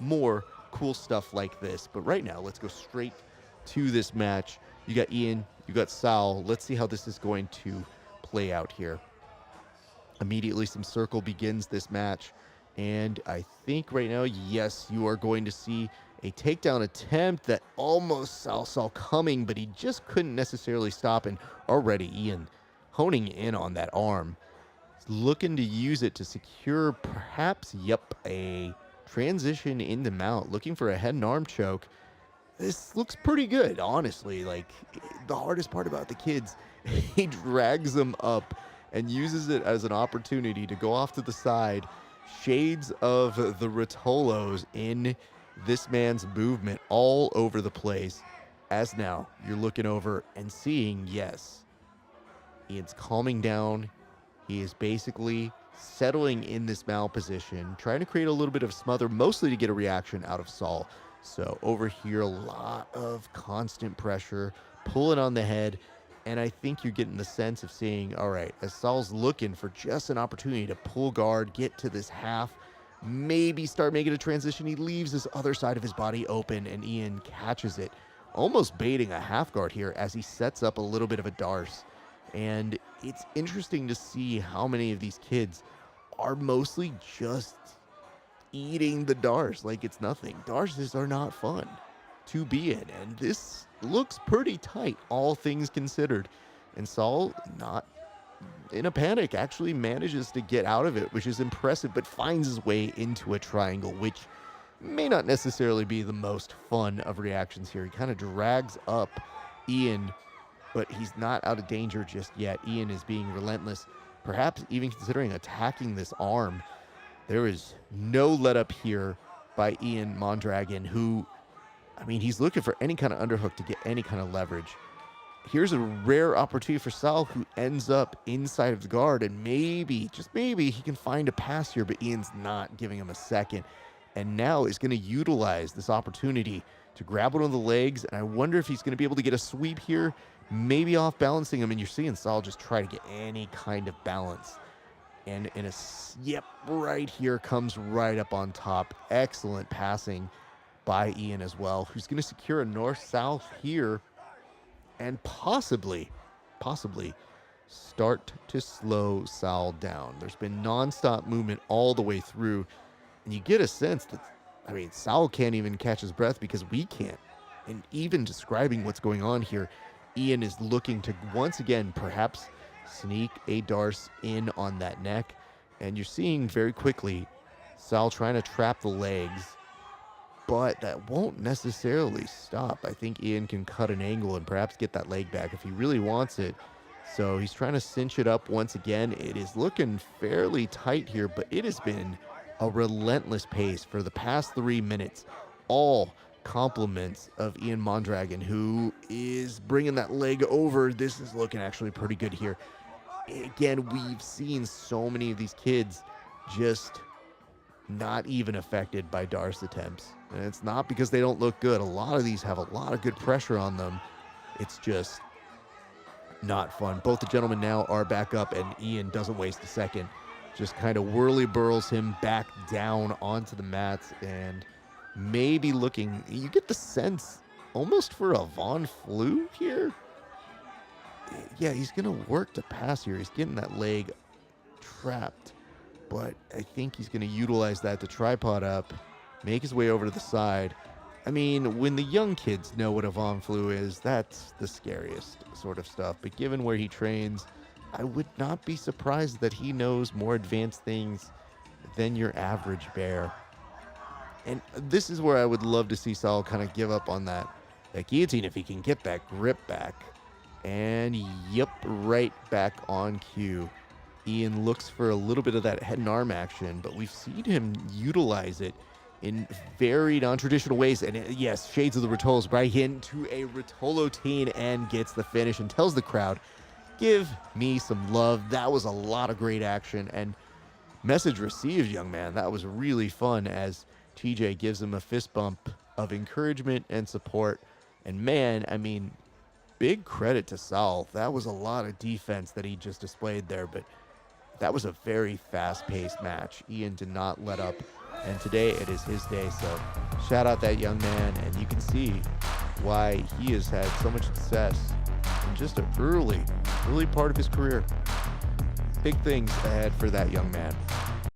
more cool stuff like this. But right now, let's go straight to this match. You got Ian, you got Saul. Let's see how this is going to play out here. Immediately, some circle begins this match. And I think right now, yes, you are going to see a takedown attempt that almost Saul saw coming, but he just couldn't necessarily stop. And already Ian honing in on that arm, looking to use it to secure perhaps, a transition into mount, looking for a head and arm choke. This looks pretty good, honestly. Like, the hardest part about the kids, he drags them up and uses it as an opportunity to go off to the side. Shades of the Rotolos in this man's movement all over the place. As now you're looking over and seeing, yes, Ian's calming down. He is basically settling in this mount position, trying to create a little bit of smother, mostly to get a reaction out of Saul. So over here, a lot of constant pressure, pulling on the head. And I think you're getting the sense of seeing, all right, as Saul's looking for just an opportunity to pull guard, get to this half, maybe start making a transition, he leaves this other side of his body open, and Ian catches it, almost baiting a half guard here as he sets up a little bit of a darce. And it's interesting to see how many of these kids are mostly just eating the darce like it's nothing. Darces are not fun to be in, and this looks pretty tight, all things considered. And Saul, not in a panic, actually manages to get out of it, which is impressive, but finds his way into a triangle, which may not necessarily be the most fun of reactions here. He kind of drags up Ian, but he's not out of danger just yet. Ian is being relentless, perhaps even considering attacking this arm. There is no let up here by Ian Mondragon, who, I mean, he's looking for any kind of underhook to get any kind of leverage. Here's a rare opportunity for Saul, who ends up inside of the guard, and maybe, just maybe, he can find a pass here, but Ian's not giving him a second. And now is going to utilize this opportunity to grab one of the legs, and I wonder if he's going to be able to get a sweep here, maybe off balancing him, and you're seeing Saul just try to get any kind of balance. And in a, right here, comes right up on top. Excellent passing by Ian as well, who's going to secure a north-south here and possibly start to slow Saul down. There's been nonstop movement all the way through, and you get a sense that, I mean, Saul can't even catch his breath because we can't. And even describing what's going on here, Ian is looking to once again perhaps sneak a darce in on that neck, and you're seeing very quickly Saul trying to trap the legs, but that won't necessarily stop. I think Ian can cut an angle and perhaps get that leg back if he really wants it. So he's trying to cinch it up once again. It is looking fairly tight here, but it has been a relentless pace for the past 3 minutes. All compliments of Ian Mondragon, who is bringing that leg over. This is looking actually pretty good here. Again, we've seen so many of these kids just not even affected by darce attempts. And it's not because they don't look good. A lot of these have a lot of good pressure on them. It's just not fun. Both the gentlemen now are back up, and Ian doesn't waste a second. Just kind of whirly-burls him back down onto the mats, and maybe looking, you get the sense almost for a Von Flue here. Yeah, he's going to work to pass here. He's getting that leg trapped, but I think he's going to utilize that to tripod up, make his way over to the side. I mean, when the young kids know what a Von Flue is, that's the scariest sort of stuff. But given where he trains, I would not be surprised that he knows more advanced things than your average bear. And this is where I would love to see Saul kind of give up on that guillotine if he can get that grip back. And right back on cue. Ian looks for a little bit of that head and arm action, but we've seen him utilize it in very non-traditional ways. And yes, shades of the Rotolos, right into a Rotolotine and gets the finish and tells the crowd, give me some love. That was a lot of great action, and message received, young man. That was really fun, as TJ gives him a fist bump of encouragement and support. And man, I mean, big credit to Saul. That was a lot of defense that he just displayed there, but that was a very fast-paced match. Ian did not let up And today it is his day. So shout out that young man, and you can see why he has had so much success in just an early part of his career. Big things ahead for that young man.